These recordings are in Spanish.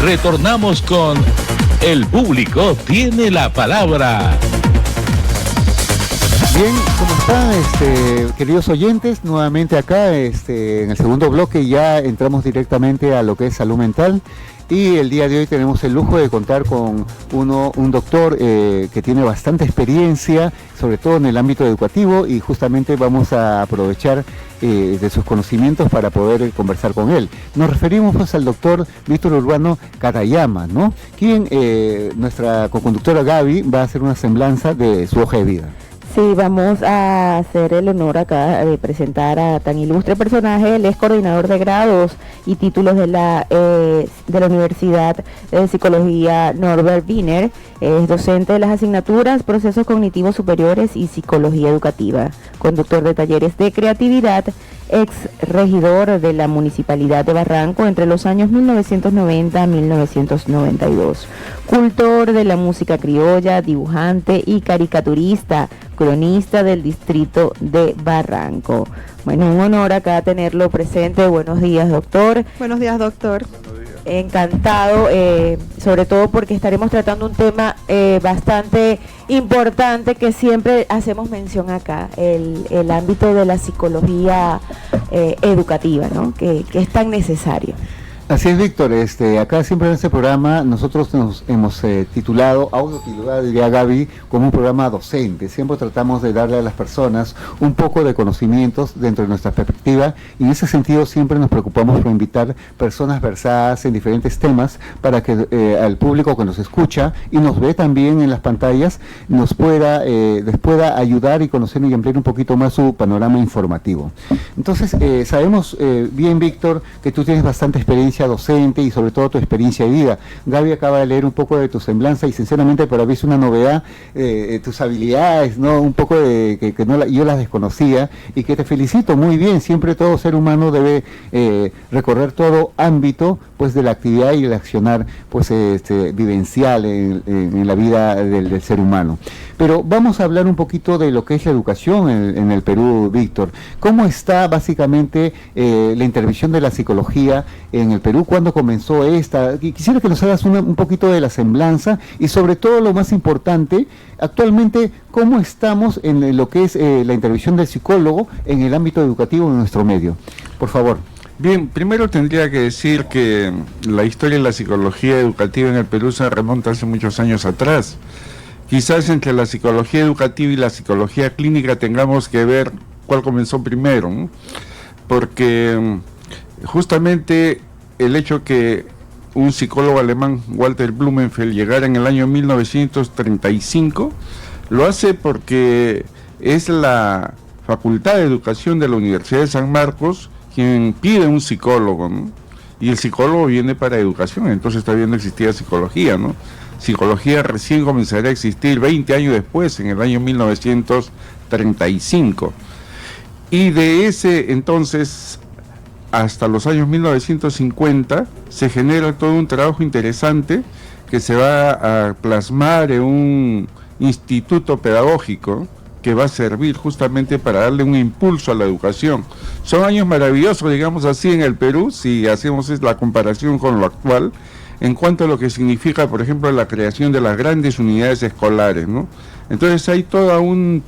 Retornamos con El Público Tiene la Palabra. Bien, ¿cómo están, queridos oyentes? Nuevamente acá, en el segundo bloque ya entramos directamente a lo que es salud mental. Y el día de hoy tenemos el lujo de contar con un doctor que tiene bastante experiencia, sobre todo en el ámbito educativo, y justamente vamos a aprovechar de sus conocimientos para poder conversar con él. Nos referimos pues al doctor Víctor Urbano Katayama, ¿no? Quien, nuestra coconductora Gaby, va a hacer una semblanza de su hoja de vida. Sí, vamos a hacer el honor acá de presentar a tan ilustre personaje. Él es coordinador de grados y títulos de la Universidad de Psicología Norbert Wiener. Es docente de las asignaturas Procesos Cognitivos Superiores y Psicología Educativa, conductor de talleres de creatividad, ex regidor de la Municipalidad de Barranco entre los años 1990 a 1992, cultor de la música criolla, dibujante y caricaturista, cronista del distrito de Barranco. Bueno, un honor acá tenerlo presente. Buenos días, doctor. Buenos días, doctor. Encantado, sobre todo porque estaremos tratando un tema bastante importante que siempre hacemos mención acá, el ámbito de la psicología educativa, ¿no? Que es tan necesario. Así es, Víctor, acá siempre en este programa nosotros nos hemos titulado, diría Gaby, como un programa docente. Siempre tratamos de darle a las personas un poco de conocimientos dentro de nuestra perspectiva, y en ese sentido siempre nos preocupamos por invitar personas versadas en diferentes temas para que al público que nos escucha y nos ve también en las pantallas les pueda ayudar y conocer y ampliar un poquito más su panorama informativo. Entonces, sabemos bien, Víctor, que tú tienes bastante experiencia docente y sobre todo tu experiencia de vida. Gaby acaba de leer un poco de tu semblanza y sinceramente para mí es una novedad, tus habilidades, ¿no? Un poco de que no yo las desconocía, y que te felicito muy bien. Siempre todo ser humano debe recorrer todo ámbito pues de la actividad y el accionar pues vivencial en la vida del ser humano. Pero vamos a hablar un poquito de lo que es la educación en el Perú, Víctor. ¿Cómo está básicamente la intervención de la psicología en el Perú? ¿Cuándo comenzó esta? Quisiera que nos hagas un poquito de la semblanza y sobre todo lo más importante, actualmente, ¿cómo estamos en lo que es la intervención del psicólogo en el ámbito educativo en nuestro medio? Por favor. Bien, primero tendría que decir que la historia de la psicología educativa en el Perú se remonta hace muchos años atrás. Quizás entre la psicología educativa y la psicología clínica tengamos que ver cuál comenzó primero, ¿no? Porque justamente el hecho que un psicólogo alemán, Walter Blumenfeld, llegara en el año 1935, lo hace porque es la Facultad de Educación de la Universidad de San Marcos quien pide un psicólogo, ¿no? Y el psicólogo viene para educación, entonces todavía no existía psicología, ¿no? Psicología recién comenzaría a existir 20 años después, en el año 1935. Y de ese entonces hasta los años 1950 se genera todo un trabajo interesante que se va a plasmar en un instituto pedagógico que va a servir justamente para darle un impulso a la educación. Son años maravillosos, digamos así, en el Perú, si hacemos la comparación con lo actual, en cuanto a lo que significa, por ejemplo, la creación de las grandes unidades escolares, ¿no? Entonces hay todo un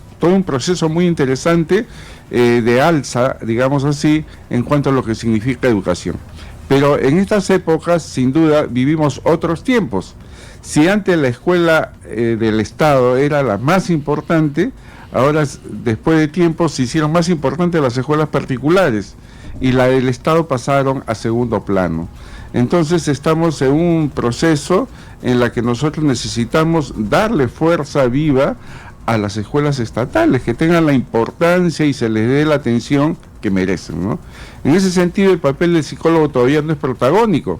proceso muy interesante de alza, digamos así, en cuanto a lo que significa educación. Pero en estas épocas, sin duda, vivimos otros tiempos. Si antes la escuela del Estado era la más importante, ahora, después de tiempo, se hicieron más importantes las escuelas particulares y la del Estado pasaron a segundo plano. Entonces estamos en un proceso en la que nosotros necesitamos darle fuerza viva a las escuelas estatales, que tengan la importancia y se les dé la atención que merecen, ¿no? En ese sentido, el papel del psicólogo todavía no es protagónico,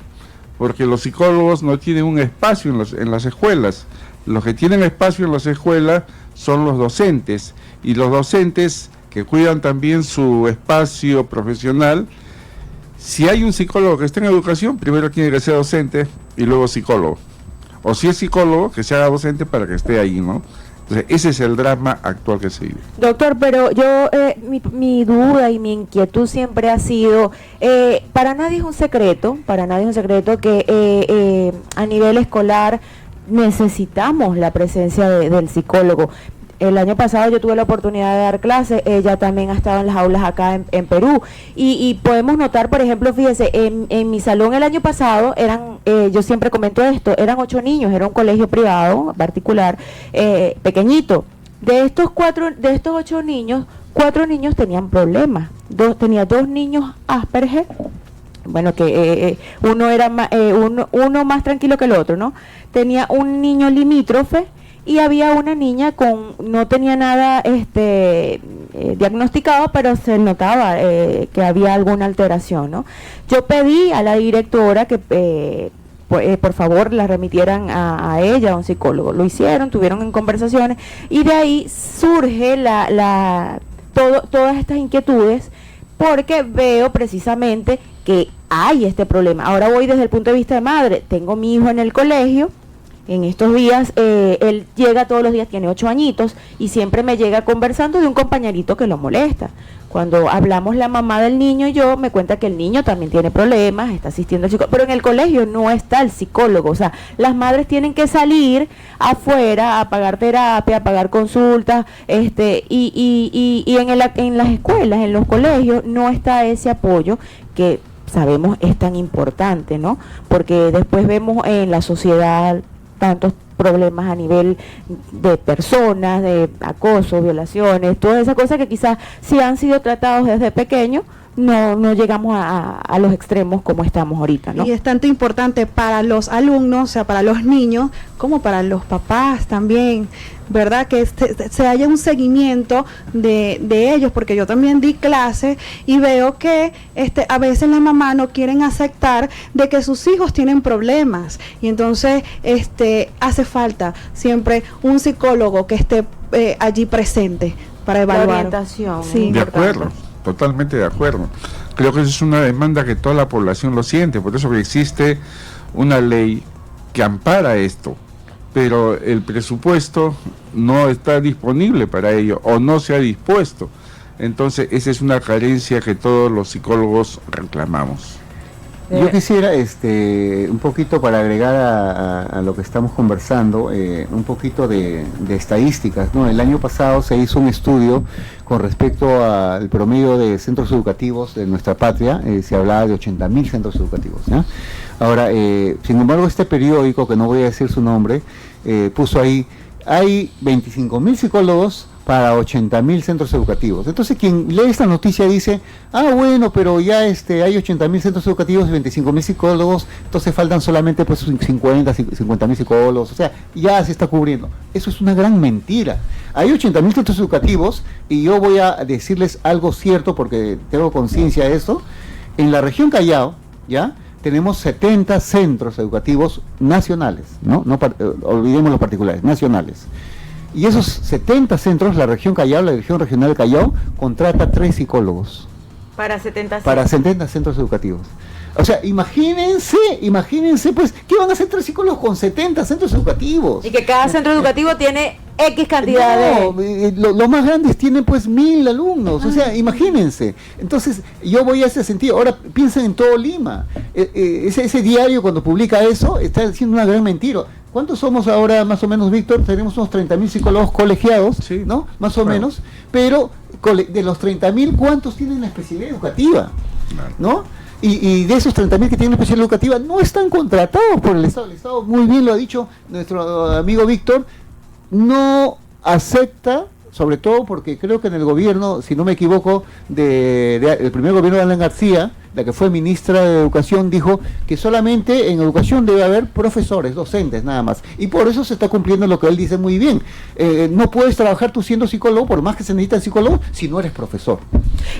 porque los psicólogos no tienen un espacio en las escuelas. Los que tienen espacio en las escuelas son los docentes, y los docentes que cuidan también su espacio profesional. Si hay un psicólogo que esté en educación, primero tiene que ser docente y luego psicólogo. O si es psicólogo, que se haga docente para que esté ahí, ¿no? Entonces, ese es el drama actual que se vive. Doctor, pero yo, mi duda y mi inquietud siempre ha sido, para nadie es un secreto que a nivel escolar necesitamos la presencia del psicólogo. El año pasado yo tuve la oportunidad de dar clases, ella también ha estado en las aulas acá en Perú, y podemos notar, por ejemplo, fíjese, en mi salón el año pasado eran, yo siempre comento esto, eran 8 niños, era un colegio privado, particular, pequeñito. De estos 8 niños, 4 niños tenían problemas, tenía 2 niños Asperger, bueno, que uno era uno más tranquilo que el otro, ¿no? Tenía un niño limítrofe, y había una niña no tenía nada diagnosticado, pero se notaba que había alguna alteración, ¿no? Yo pedí a la directora que por favor la remitieran a ella, a un psicólogo. Lo hicieron, tuvieron en conversaciones, y de ahí surge todas estas inquietudes, porque veo precisamente que hay este problema. Ahora voy desde el punto de vista de madre. Tengo mi hijo en el colegio. En estos días, él llega todos los días, tiene 8 añitos, y siempre me llega conversando de un compañerito que lo molesta. Cuando hablamos la mamá del niño y yo, me cuenta que el niño también tiene problemas, está asistiendo al psicólogo, pero en el colegio no está el psicólogo. O sea, las madres tienen que salir afuera a pagar terapia, a pagar consultas, y en las escuelas, en los colegios, no está ese apoyo que sabemos es tan importante, ¿no? Porque después vemos en la sociedad tantos problemas a nivel de personas, de acoso, violaciones, todas esas cosas que quizás si han sido tratados desde pequeños, no llegamos a los extremos como estamos ahorita, ¿no? Y es tanto importante para los alumnos, o sea, para los niños, como para los papás también, ¿verdad? Que se haya un seguimiento de ellos, porque yo también di clases y veo que a veces las mamás no quieren aceptar de que sus hijos tienen problemas, y entonces hace falta siempre un psicólogo que esté allí presente para evaluar. La orientación. Sí. De acuerdo, totalmente de acuerdo. Creo que es una demanda que toda la población lo siente, por eso que existe una ley que ampara esto, pero el presupuesto no está disponible para ello, o no se ha dispuesto. Entonces esa es una carencia que todos los psicólogos reclamamos. Yo quisiera un poquito para agregar a lo que estamos conversando, un poquito de estadísticas, ¿no? El año pasado se hizo un estudio con respecto al promedio de centros educativos de nuestra patria, se hablaba de 80.000 centros educativos, ¿ya? Ahora, sin embargo, este periódico, que no voy a decir su nombre, puso ahí, hay 25.000 psicólogos para 80.000 centros educativos. Entonces quien lee esta noticia dice, bueno, pero ya hay 80.000 centros educativos y 25.000 psicólogos, entonces faltan solamente pues 50.000 psicólogos, o sea, ya se está cubriendo. Eso es una gran mentira. Hay 80.000 centros educativos, y yo voy a decirles algo cierto porque tengo conciencia de esto. En la región Callao, ¿ya?, tenemos 70 centros educativos nacionales, ¿no? Olvidemos los particulares, nacionales. Y esos 70 centros, la región Callao, la Dirección Regional de Callao, contrata 3 psicólogos. Para 70 centros educativos. O sea, imagínense, pues, ¿qué van a hacer 3 psicólogos con 70 centros educativos? Y que cada centro educativo tiene X cantidad de... Los más grandes tienen pues 1.000 alumnos, o sea, imagínense. Entonces, yo voy a ese sentido. Ahora, piensen en todo Lima. Ese diario, cuando publica eso, está haciendo una gran mentira. ¿Cuántos somos ahora, más o menos, Víctor? Tenemos unos 30.000 psicólogos colegiados, sí, ¿no? Más o menos. Pero de los 30.000, ¿cuántos tienen la especialidad educativa? ¿No? Y de esos 30.000 que tienen especialidad educativa, no están contratados por el Estado. El Estado, muy bien lo ha dicho nuestro amigo Víctor, no acepta, sobre todo porque creo que en el gobierno, si no me equivoco, el primer gobierno de Alan García, la que fue ministra de Educación, dijo que solamente en educación debe haber profesores, docentes, nada más. Y por eso se está cumpliendo lo que él dice muy bien. No puedes trabajar tú siendo psicólogo, por más que se necesita psicólogo, si no eres profesor.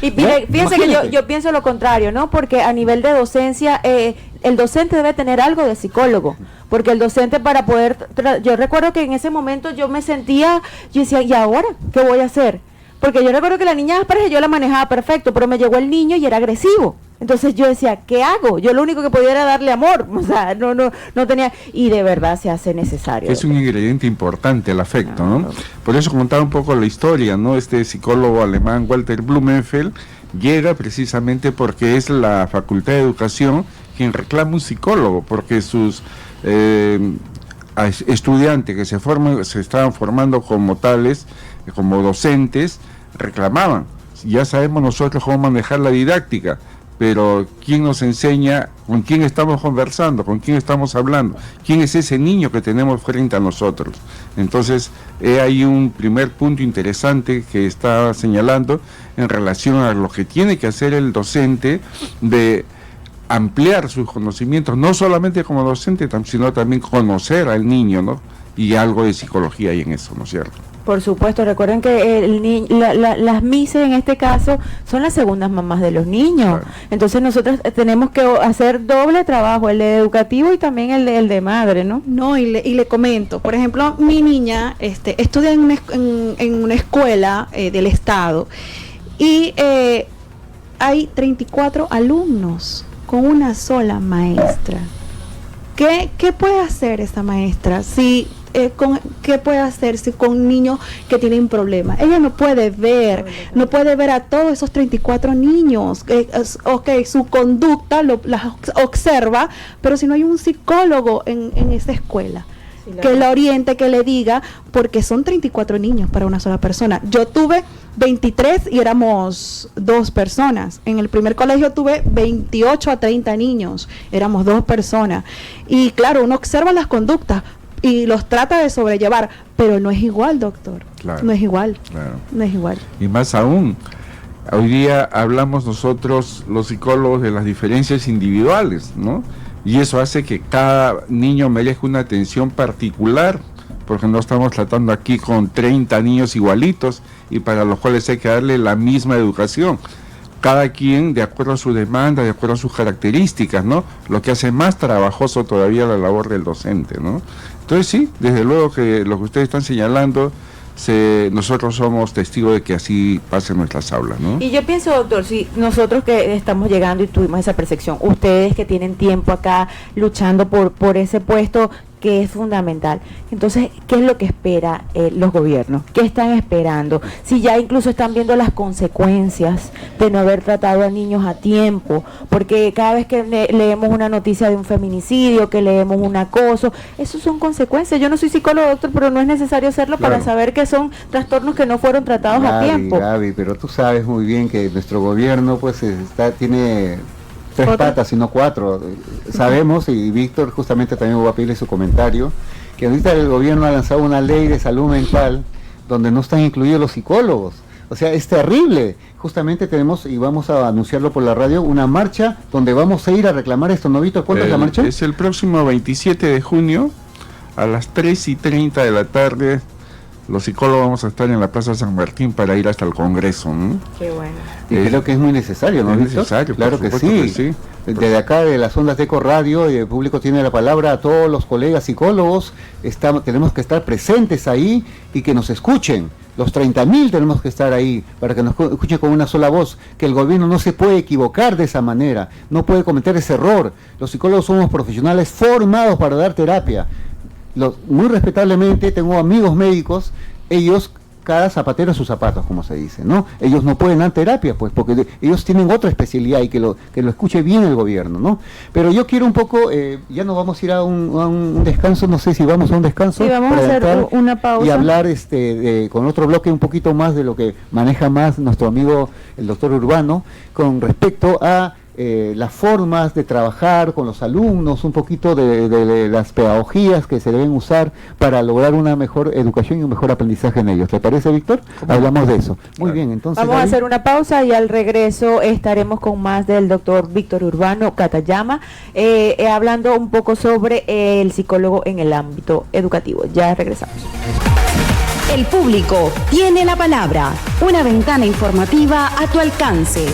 Y fíjense que yo pienso lo contrario, ¿no? Porque a nivel de docencia, el docente debe tener algo de psicólogo, porque el docente para poder... Yo recuerdo que en ese momento yo me sentía, yo decía, ¿y ahora qué voy a hacer? porque yo recuerdo que la niña Asperger yo la manejaba perfecto, pero me llegó el niño y era agresivo. Entonces yo decía, ¿qué hago? Yo lo único que podía era darle amor, o sea, no tenía, y de verdad se hace necesario. Es un ingrediente importante el afecto, ¿no? Por eso contaba un poco la historia, ¿no? Este psicólogo alemán Walter Blumenfeld llega precisamente porque es la Facultad de Educación quien reclama un psicólogo, porque sus estudiantes que se estaban formando como tales, como docentes, reclamaban. Ya sabemos nosotros cómo manejar la didáctica, pero ¿quién nos enseña? ¿Con quién estamos conversando? ¿Con quién estamos hablando? ¿Quién es ese niño que tenemos frente a nosotros? Entonces, hay un primer punto interesante que está señalando en relación a lo que tiene que hacer el docente de ampliar sus conocimientos, no solamente como docente, sino también conocer al niño, ¿no? Y algo de psicología hay en eso, ¿no es cierto? Por supuesto, recuerden que las MISE en este caso son las segundas mamás de los niños. Claro. Entonces nosotros tenemos que hacer doble trabajo, el de educativo y también el de madre, ¿no? No, y le comento, por ejemplo, mi niña estudia en una escuela del Estado y hay 34 alumnos con una sola maestra. ¿Qué puede hacer esta maestra si... ¿qué puede hacerse con un niño que tiene un problema? Ella no puede ver a todos esos 34 niños. Su conducta las observa, pero si no hay un psicólogo en esa escuela, que la oriente, que le diga, porque son 34 niños para una sola persona. Yo tuve 23 y éramos 2 personas. En el primer colegio tuve 28 a 30 niños, éramos 2 personas. Y claro, uno observa las conductas y los trata de sobrellevar, pero no es igual, doctor. Claro, no es igual. Claro. No es igual. Y más aún, hoy día hablamos nosotros, los psicólogos, de las diferencias individuales, ¿no? Y eso hace que cada niño merezca una atención particular, porque no estamos tratando aquí con 30 niños igualitos y para los cuales hay que darle la misma educación. Cada quien de acuerdo a su demanda, de acuerdo a sus características, ¿no? Lo que hace más trabajoso todavía la labor del docente, ¿no? Entonces sí, desde luego que lo que ustedes están señalando, nosotros somos testigos de que así pasa en nuestras aulas, ¿no? Y yo pienso, doctor, si nosotros que estamos llegando y tuvimos esa percepción, ustedes que tienen tiempo acá luchando por ese puesto que es fundamental, entonces, ¿qué es lo que espera los gobiernos? ¿Qué están esperando? Si ya incluso están viendo las consecuencias de no haber tratado a niños a tiempo, porque cada vez que leemos una noticia de un feminicidio, que leemos un acoso, eso son consecuencias. Yo no soy psicólogo, doctor, pero no es necesario hacerlo para saber que son trastornos que no fueron tratados a tiempo. Gaby, pero tú sabes muy bien que nuestro gobierno pues tiene 3 patas y no 4. Sabemos, y Víctor justamente también va a pedirle su comentario, que ahorita el gobierno ha lanzado una ley de salud mental donde no están incluidos los psicólogos. O sea, es terrible. Justamente tenemos, y vamos a anunciarlo por la radio, una marcha donde vamos a ir a reclamar esto, ¿no, Víctor? ¿Cuándo es la marcha? Es el próximo 27 de junio a las 3:30 de la tarde. Los psicólogos vamos a estar en la Plaza San Martín para ir hasta el Congreso, ¿no? Qué bueno. Y creo que es muy necesario, ¿no? Es necesario, claro que sí. Desde acá, de las ondas de Eco Radio, y el público tiene la palabra, a todos los colegas psicólogos, tenemos que estar presentes ahí y que nos escuchen. Los 30.000 tenemos que estar ahí para que nos escuchen con una sola voz, que el gobierno no se puede equivocar de esa manera, no puede cometer ese error. Los psicólogos somos profesionales formados para dar terapia. Muy respetablemente, tengo amigos médicos, ellos, cada zapatero a sus zapatos, como se dice, ¿no? Ellos no pueden dar terapia, pues, porque ellos tienen otra especialidad y que lo escuche bien el gobierno, ¿no? Pero yo quiero un poco, ya nos vamos a ir a un descanso, no sé si vamos a un descanso. Sí, vamos a hacer una pausa. Y hablar con otro bloque un poquito más de lo que maneja más nuestro amigo, el doctor Urbano, con respecto a las formas de trabajar con los alumnos, un poquito de las pedagogías que se deben usar para lograr una mejor educación y un mejor aprendizaje en ellos. ¿Te parece, Víctor? Hablamos de eso. Muy bien, entonces... Vamos a hacer una pausa y al regreso estaremos con más del doctor Víctor Urbano Katayama, hablando un poco sobre el psicólogo en el ámbito educativo. Ya regresamos. El público tiene la palabra, una ventana informativa a tu alcance.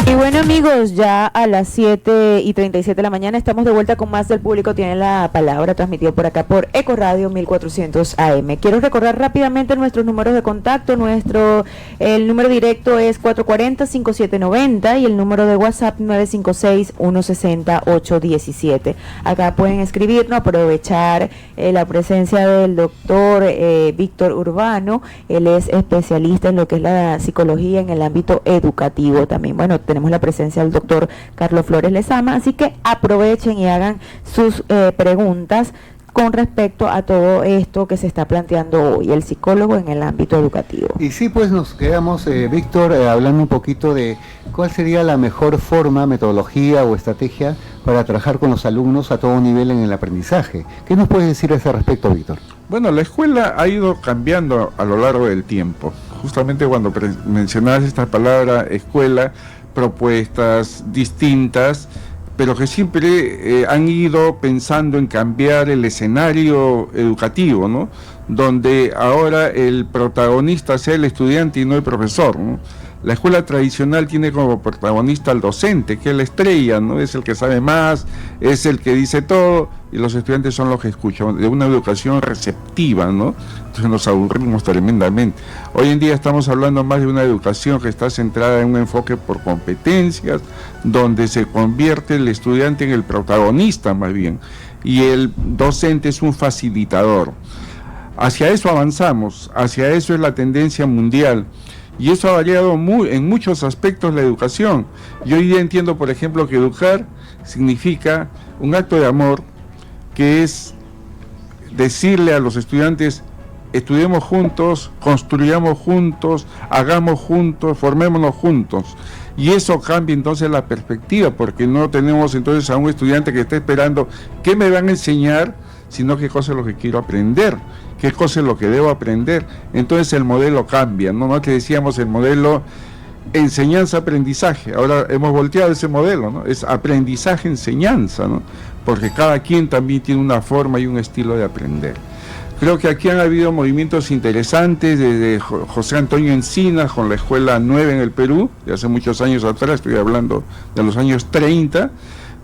Y bueno, amigos, ya a las 7:37 de la mañana estamos de vuelta con más del Público Tiene la Palabra, transmitido por acá por Eco Radio 1400 AM. Quiero recordar rápidamente nuestros números de contacto. El número directo es 440-5790 y el número de WhatsApp 956-160-817. Acá pueden escribirnos, aprovechar la presencia del doctor Víctor Urbano. Él es especialista en lo que es la psicología en el ámbito educativo. También, bueno, tenemos la presencia del doctor Carlos Flores Lezama, así que aprovechen y hagan sus preguntas con respecto a todo esto que se está planteando hoy, el psicólogo en el ámbito educativo. Y sí, pues nos quedamos, Víctor, hablando un poquito de cuál sería la mejor forma, metodología o estrategia para trabajar con los alumnos a todo nivel en el aprendizaje. ¿Qué nos puedes decir a ese respecto, Víctor? Bueno, la escuela ha ido cambiando a lo largo del tiempo. Justamente cuando mencionabas esta palabra escuela, propuestas distintas, pero que siempre han ido pensando en cambiar el escenario educativo, ¿no? Donde ahora el protagonista sea el estudiante y no el profesor, ¿no? La escuela tradicional tiene como protagonista al docente, que es la estrella, ¿no? Es el que sabe más, es el que dice todo, y los estudiantes son los que escuchan, de una educación receptiva, ¿no? Entonces nos aburrimos tremendamente. Hoy en día estamos hablando más de una educación que está centrada en un enfoque por competencias, donde se convierte el estudiante en el protagonista más bien, y el docente es un facilitador. Hacia eso avanzamos, hacia eso es la tendencia mundial. Y eso ha variado en muchos aspectos la educación. Yo hoy día entiendo, por ejemplo, que educar significa un acto de amor, que es decirle a los estudiantes: estudiemos juntos, construyamos juntos, hagamos juntos, formémonos juntos. Y eso cambia entonces la perspectiva, porque no tenemos entonces a un estudiante que está esperando qué me van a enseñar, sino qué cosa es lo que quiero aprender, qué cosa es lo que debo aprender. Entonces el modelo cambia, ¿no? Te decíamos el modelo enseñanza-aprendizaje, ahora hemos volteado ese modelo, ¿no? Es aprendizaje-enseñanza, ¿no? Porque cada quien también tiene una forma y un estilo de aprender. Creo que aquí han habido movimientos interesantes desde José Antonio Encinas con la Escuela 9 en el Perú, de hace muchos años atrás, estoy hablando de los años 30,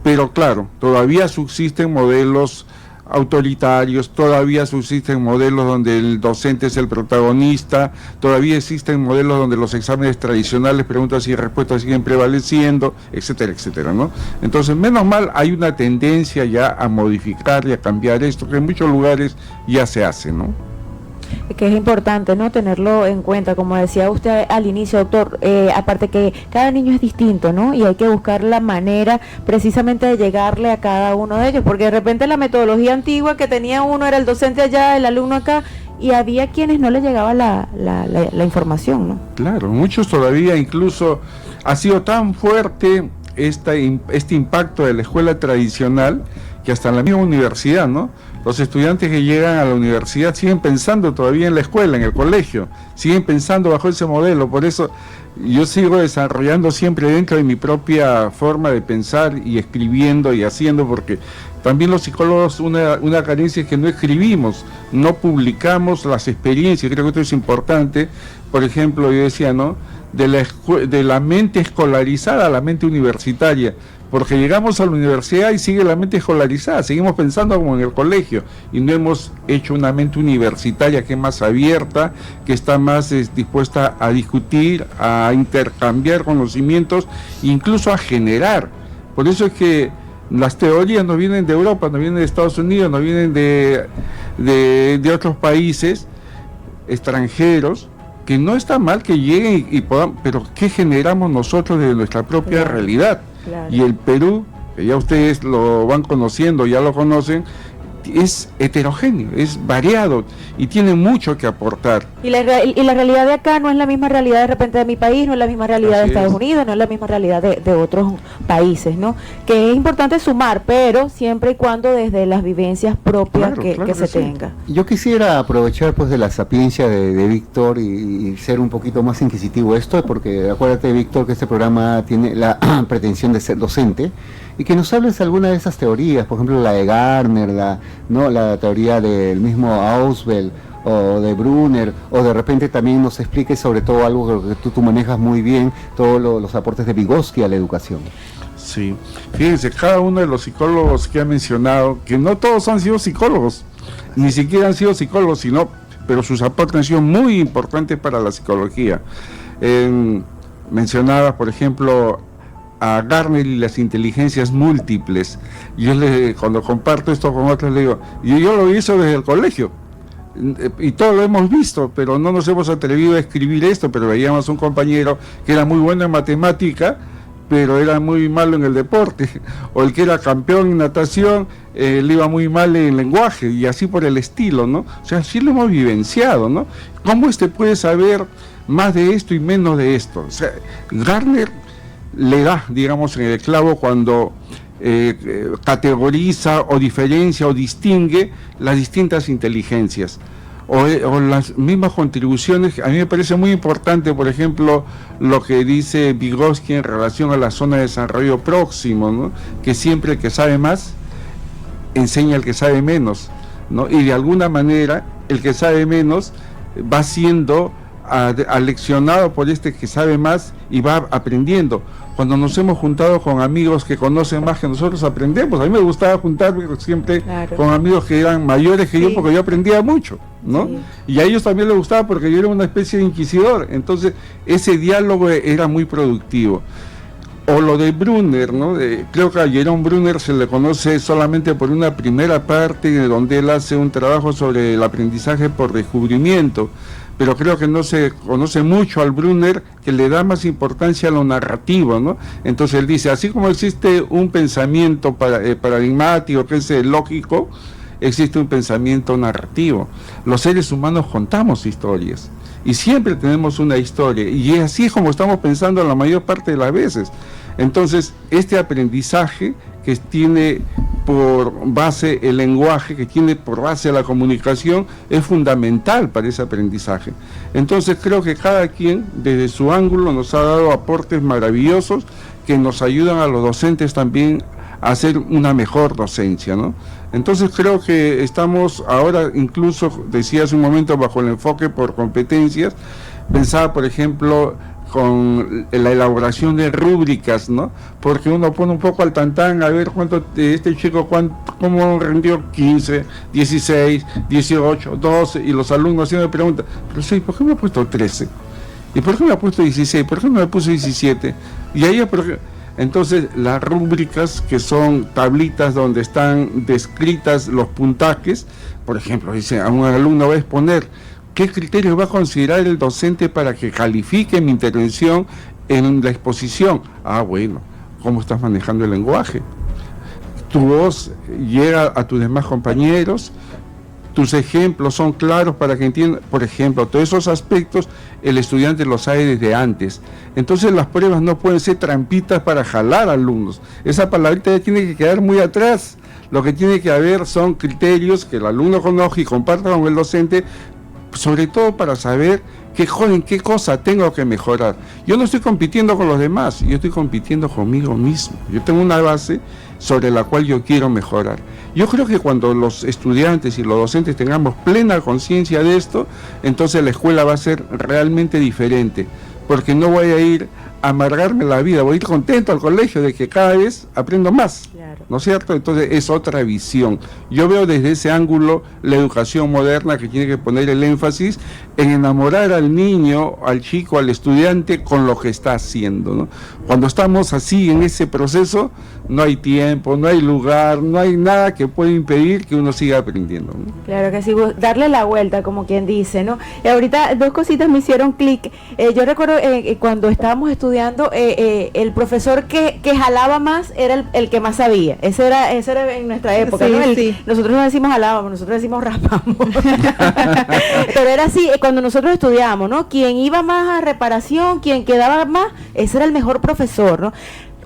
pero claro, todavía subsisten modelos autoritarios, todavía subsisten modelos donde el docente es el protagonista, todavía existen modelos donde los exámenes tradicionales, preguntas y respuestas siguen prevaleciendo, etcétera, etcétera, ¿no? Entonces, menos mal, hay una tendencia ya a modificar y a cambiar esto, que en muchos lugares ya se hace, ¿no? Que es importante, ¿no?, tenerlo en cuenta, como decía usted al inicio, doctor, aparte que cada niño es distinto, ¿no?, y hay que buscar la manera precisamente de llegarle a cada uno de ellos, porque de repente la metodología antigua que tenía uno era el docente allá, el alumno acá, y había quienes no les llegaba la información, ¿no? Claro, muchos todavía, incluso ha sido tan fuerte este impacto de la escuela tradicional, que hasta en la misma universidad, ¿no?, los estudiantes que llegan a la universidad siguen pensando todavía en la escuela, en el colegio, siguen pensando bajo ese modelo. Por eso yo sigo desarrollando siempre dentro de mi propia forma de pensar y escribiendo y haciendo, porque también los psicólogos una carencia es que no escribimos, no publicamos las experiencias. Creo que esto es importante. Por ejemplo, yo decía, ¿no?, de la mente escolarizada a la mente universitaria, porque llegamos a la universidad y sigue la mente escolarizada, seguimos pensando como en el colegio y no hemos hecho una mente universitaria que es más abierta, que está más dispuesta a discutir, a intercambiar conocimientos, incluso a generar. Por eso es que las teorías no vienen de Europa, no vienen de Estados Unidos, no vienen de otros países extranjeros, que no está mal que lleguen y podamos, pero ¿qué generamos nosotros de nuestra propia realidad? Claro. Y el Perú, que ya ustedes lo van conociendo, ya lo conocen, es heterogéneo, es variado y tiene mucho que aportar. Y la realidad de acá no es la misma realidad de repente de mi país, no es la misma realidad de Estados Unidos, no es la misma realidad de otros países, ¿no? Que es importante sumar, pero siempre y cuando desde las vivencias propias que se tenga. Yo quisiera aprovechar pues de la sapiencia de Víctor y ser un poquito más inquisitivo esto, porque acuérdate, Víctor, que este programa tiene la pretensión de ser docente, y que nos hables alguna de esas teorías, por ejemplo la de Gardner, la teoría del mismo Ausubel, o de Brunner, o de repente también nos expliques sobre todo algo que tú manejas muy bien, todos los aportes de Vygotsky a la educación. Sí, fíjense, cada uno de los psicólogos que ha mencionado, que no todos han sido psicólogos, ni siquiera han sido psicólogos, pero sus aportes han sido muy importantes para la psicología. Mencionaba, por ejemplo, a Gardner y las inteligencias múltiples. Yo cuando comparto esto con otros le digo, yo lo hice desde el colegio, y todo lo hemos visto, pero no nos hemos atrevido a escribir esto, pero veíamos un compañero que era muy bueno en matemática, pero era muy malo en el deporte, o el que era campeón en natación, le iba muy mal en lenguaje, y así por el estilo, ¿no? O sea, sí lo hemos vivenciado, ¿no? ¿Cómo puede saber más de esto y menos de esto? O sea, Gardner le da, digamos, en el clavo cuando categoriza o diferencia o distingue las distintas inteligencias o las mismas contribuciones. A mí me parece muy importante, por ejemplo, lo que dice Vygotsky en relación a la zona de desarrollo próximo, ¿no? Que siempre el que sabe más enseña al que sabe menos, ¿no? Y de alguna manera el que sabe menos va siendo aleccionado por este que sabe más y va aprendiendo. Cuando nos hemos juntado con amigos que conocen más que nosotros, aprendemos. A mí me gustaba juntarme siempre con amigos que eran mayores que yo, porque yo aprendía mucho, ¿no? Sí. Y a ellos también les gustaba porque yo era una especie de inquisidor. Entonces ese diálogo era muy productivo. O lo de Brunner, ¿no? Creo que a Jerome Brunner se le conoce solamente por una primera parte donde él hace un trabajo sobre el aprendizaje por descubrimiento, pero creo que no se conoce mucho al Brunner, que le da más importancia a lo narrativo, ¿no? Entonces él dice, así como existe un pensamiento paradigmático, que es lógico, existe un pensamiento narrativo. Los seres humanos contamos historias, y siempre tenemos una historia, y así es como estamos pensando la mayor parte de las veces. Entonces, este aprendizaje que tiene por base el lenguaje, que tiene por base la comunicación, es fundamental para ese aprendizaje. Entonces creo que cada quien desde su ángulo nos ha dado aportes maravillosos que nos ayudan a los docentes también a hacer una mejor docencia, ¿no? Entonces creo que estamos ahora, incluso decía hace un momento, bajo el enfoque por competencias. Pensaba, por ejemplo, con la elaboración de rúbricas, ¿no? Porque uno pone un poco al tantán a ver cuánto este chico cómo rendió 15, 16, 18, 12, y los alumnos siempre me preguntan, pero sí, ¿por qué me ha puesto 13? ¿Y por qué me ha puesto 16? ¿Por qué no me puso 17? Y ahí, entonces, las rúbricas, que son tablitas donde están descritas los puntajes, por ejemplo, dice, a un alumno va a exponer ¿qué criterio va a considerar el docente para que califique mi intervención en la exposición? Ah, bueno, ¿cómo estás manejando el lenguaje? Tu voz llega a tus demás compañeros, tus ejemplos son claros para que entiendan. Por ejemplo, todos esos aspectos el estudiante los sabe desde antes. Entonces las pruebas no pueden ser trampitas para jalar alumnos. Esa palabrita ya tiene que quedar muy atrás. Lo que tiene que haber son criterios que el alumno conozca y comparta con el docente, sobre todo para saber qué cosa tengo que mejorar. Yo no estoy compitiendo con los demás, yo estoy compitiendo conmigo mismo. Yo tengo una base sobre la cual yo quiero mejorar. Yo creo que cuando los estudiantes y los docentes tengamos plena conciencia de esto, entonces la escuela va a ser realmente diferente, porque no voy a ir a amargarme la vida, voy a ir contento al colegio de que cada vez aprendo más, claro. ¿No es cierto? Entonces es otra visión. Yo veo desde ese ángulo la educación moderna, que tiene que poner el énfasis en enamorar al niño, al chico, al estudiante con lo que está haciendo, ¿no? Cuando estamos así en ese proceso, no hay tiempo, no hay lugar, no hay nada que pueda impedir que uno siga aprendiendo, ¿no? Claro que sí, darle la vuelta, como quien dice, ¿no? Y ahorita dos cositas me hicieron clic. Yo recuerdo cuando estábamos estudiando, el profesor que jalaba más era el que más sabía. Ese era en nuestra época, sí, ¿no? Sí. Nosotros no decimos jalábamos, nosotros decimos raspamos. Pero era así, cuando nosotros estudiábamos, ¿no? Quien iba más a reparación, quien quedaba más, ese era el mejor profesor, ¿no?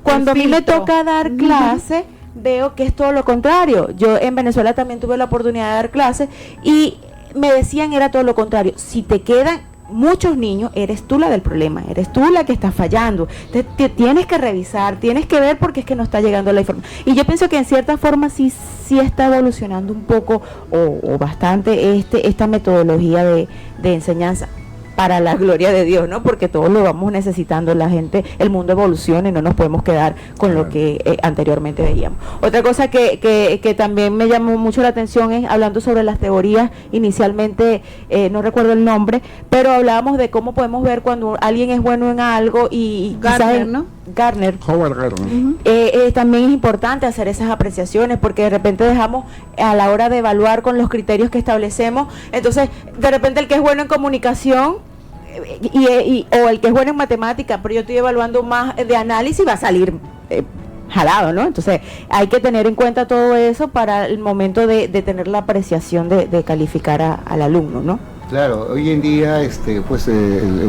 Cuando a mí me toca dar clase, veo que es todo lo contrario. Yo en Venezuela también tuve la oportunidad de dar clases y me decían era todo lo contrario. Si te quedan, muchos niños, eres tú la del problema, eres tú la que está fallando. Te tienes que revisar, tienes que ver porque es que no está llegando la información. Y yo pienso que en cierta forma sí está evolucionando un poco o bastante esta metodología de enseñanza, para la gloria de Dios, ¿no? Porque todos lo vamos necesitando, la gente, el mundo evoluciona y no nos podemos quedar con lo que anteriormente veíamos. Otra cosa que también me llamó mucho la atención es, hablando sobre las teorías, inicialmente, no recuerdo el nombre, pero hablábamos de cómo podemos ver cuando alguien es bueno en algo y Gardner, ¿no? Gardner. Howard Gardner. También es importante hacer esas apreciaciones, porque de repente dejamos a la hora de evaluar con los criterios que establecemos, entonces de repente el que es bueno en comunicación o el que es bueno en matemática, pero yo estoy evaluando más de análisis, va a salir jalado, ¿no? Entonces hay que tener en cuenta todo eso para el momento de tener la apreciación de calificar al alumno, ¿no? Claro, hoy en día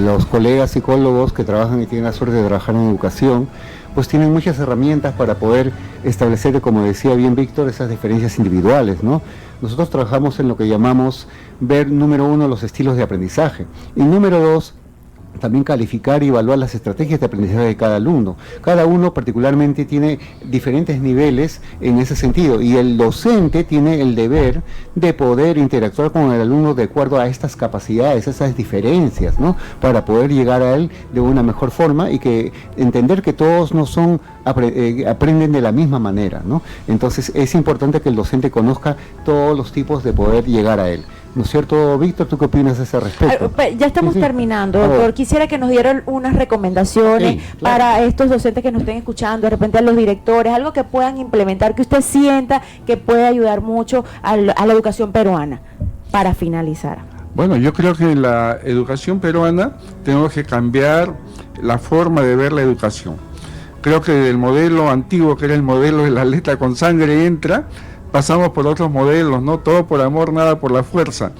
los colegas psicólogos que trabajan y tienen la suerte de trabajar en educación, pues tienen muchas herramientas para poder establecer, como decía bien Víctor, esas diferencias individuales, ¿no? Nosotros trabajamos en lo que llamamos ver, número 1, los estilos de aprendizaje, y número 2, también calificar y evaluar las estrategias de aprendizaje de cada alumno. Cada uno particularmente tiene diferentes niveles en ese sentido, y el docente tiene el deber de poder interactuar con el alumno de acuerdo a estas capacidades, esas diferencias, ¿no? Para poder llegar a él de una mejor forma y que entender que todos no son aprenden de la misma manera, ¿no? Entonces es importante que el docente conozca todos los tipos de poder llegar a él. ¿No es cierto, Víctor? ¿Tú qué opinas a ese respecto? Ya estamos terminando, doctor. Quisiera que nos dieran unas recomendaciones para estos docentes que nos estén escuchando, de repente a los directores, algo que puedan implementar, que usted sienta que puede ayudar mucho a la educación peruana, para finalizar. Bueno, yo creo que en la educación peruana tenemos que cambiar la forma de ver la educación. Creo que del modelo antiguo, que era el modelo de la letra con sangre entra, pasamos por otros modelos, ¿no? Todo por amor, nada por la fuerza.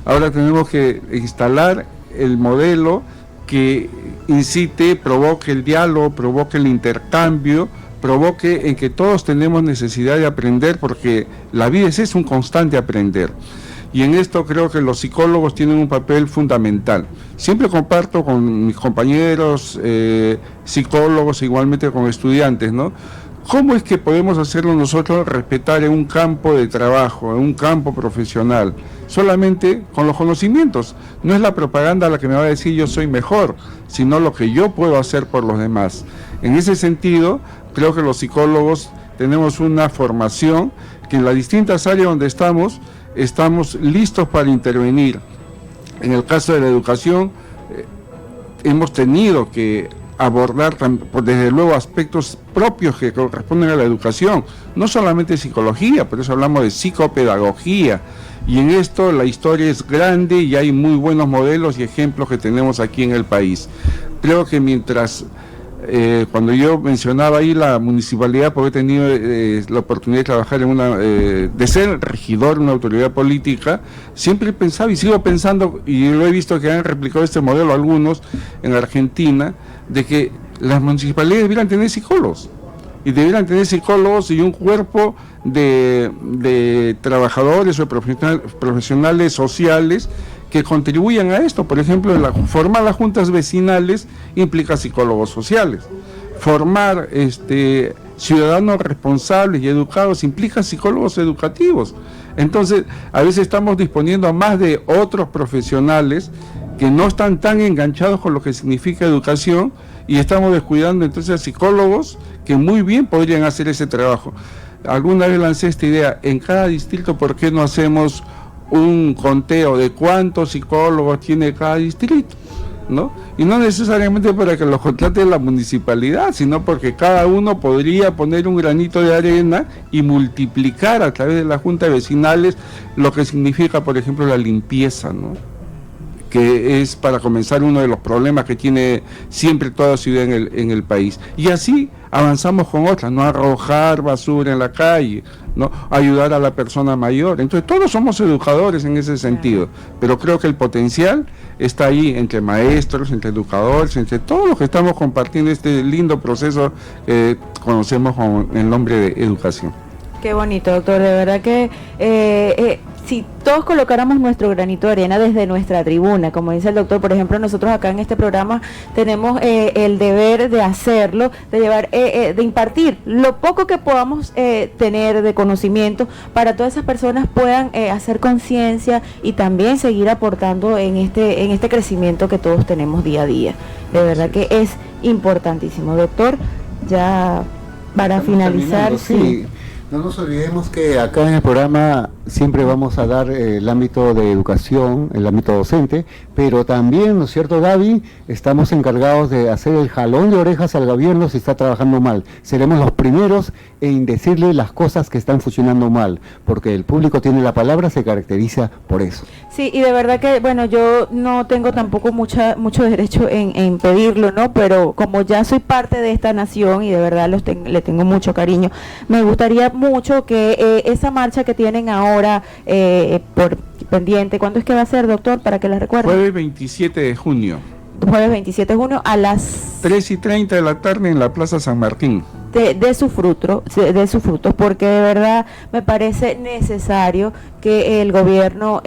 Ahora tenemos que instalar el modelo que incite, provoque el diálogo, provoque el intercambio, provoque en que todos tenemos necesidad de aprender, porque la vida es un constante aprender. Y en esto creo que los psicólogos tienen un papel fundamental. Siempre comparto con mis compañeros psicólogos, igualmente con estudiantes, ¿no? ¿Cómo es que podemos hacerlo nosotros respetar en un campo de trabajo, en un campo profesional? Solamente con los conocimientos. No es la propaganda la que me va a decir yo soy mejor, sino lo que yo puedo hacer por los demás. En ese sentido, creo que los psicólogos tenemos una formación que en las distintas áreas donde estamos listos para intervenir. En el caso de la educación, hemos tenido que abordar desde luego aspectos propios que corresponden a la educación, no solamente psicología, por eso hablamos de psicopedagogía, y en esto la historia es grande y hay muy buenos modelos y ejemplos que tenemos aquí en el país. Creo que mientras cuando yo mencionaba ahí la municipalidad, porque he tenido la oportunidad de trabajar de ser regidor en una autoridad política, siempre pensaba y sigo pensando, y lo he visto que han replicado este modelo algunos en Argentina, de que las municipalidades debieran tener psicólogos, y un cuerpo de trabajadores o profesionales sociales que contribuyan a esto. Por ejemplo, formar las juntas vecinales implica psicólogos sociales. Formar ciudadanos responsables y educados implica psicólogos educativos. Entonces, a veces estamos disponiendo a más de otros profesionales que no están tan enganchados con lo que significa educación, y estamos descuidando entonces a psicólogos que muy bien podrían hacer ese trabajo. Alguna vez lancé esta idea: en cada distrito, ¿por qué no hacemos un conteo de cuántos psicólogos tiene cada distrito, ¿no? Y no necesariamente para que los contrate la municipalidad, sino porque cada uno podría poner un granito de arena y multiplicar a través de las juntas vecinales lo que significa, por ejemplo, la limpieza, ¿no? Que es, para comenzar, uno de los problemas que tiene siempre toda ciudad en el país. Y así avanzamos con otras: no arrojar basura en la calle, ¿no? Ayudar a la persona mayor. Entonces todos somos educadores en ese sentido, pero creo que el potencial está ahí, entre maestros, entre educadores, entre todos los que estamos compartiendo este lindo proceso que conocemos con el nombre de educación. Qué bonito, doctor, de verdad que si todos colocáramos nuestro granito de arena desde nuestra tribuna, como dice el doctor, por ejemplo, nosotros acá en este programa tenemos el deber de hacerlo, de llevar, de impartir lo poco que podamos tener de conocimiento para todas esas personas puedan hacer conciencia y también seguir aportando en este crecimiento que todos tenemos día a día. De verdad que es importantísimo. Doctor, ya para Estamos finalizar, terminando, sí. No nos olvidemos que acá en el programa siempre vamos a dar el ámbito de educación, el ámbito docente, pero también, ¿no es cierto, Gaby? Estamos encargados de hacer el jalón de orejas al gobierno si está trabajando mal. Seremos los primeros en decirle las cosas que están funcionando mal, porque el público tiene la palabra, se caracteriza por eso. Sí, y de verdad que, bueno, yo no tengo tampoco mucho derecho en pedirlo, ¿no? Pero como ya soy parte de esta nación y de verdad le tengo mucho cariño, me gustaría mucho que esa marcha que tienen ahora por pendiente, ¿cuándo es que va a ser, doctor? Para que la recuerden. Jueves 27 de junio. Jueves 27 de junio a las 3:30 de la tarde en la Plaza San Martín. de sus frutos, porque de verdad me parece necesario que el gobierno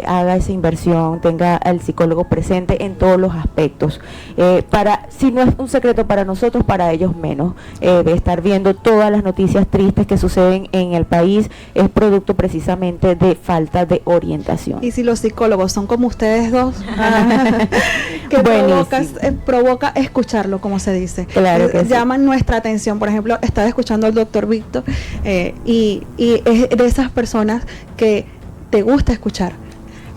haga esa inversión, tenga al psicólogo presente en todos los aspectos, si no es un secreto para nosotros, para ellos menos. Estar viendo todas las noticias tristes que suceden en el país es producto precisamente de falta de orientación. Y si los psicólogos son como ustedes dos, que provoca escucharlo, como se dice. Claro que llaman nuestra atención. Por ejemplo, estaba escuchando al doctor Víctor y es de esas personas que te gusta escuchar.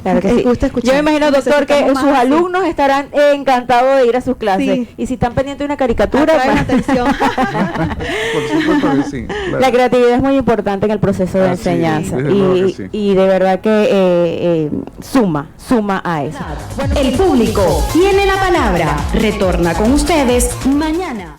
Claro que sí. Yo me imagino, doctor, que sus alumnos estarán encantados de ir a sus clases. Sí. Y si están pendientes de una caricatura, atención. Por supuesto que sí. Claro. La creatividad es muy importante en el proceso de enseñanza. Y de verdad que suma a eso. El público tiene la palabra. Retorna con ustedes mañana.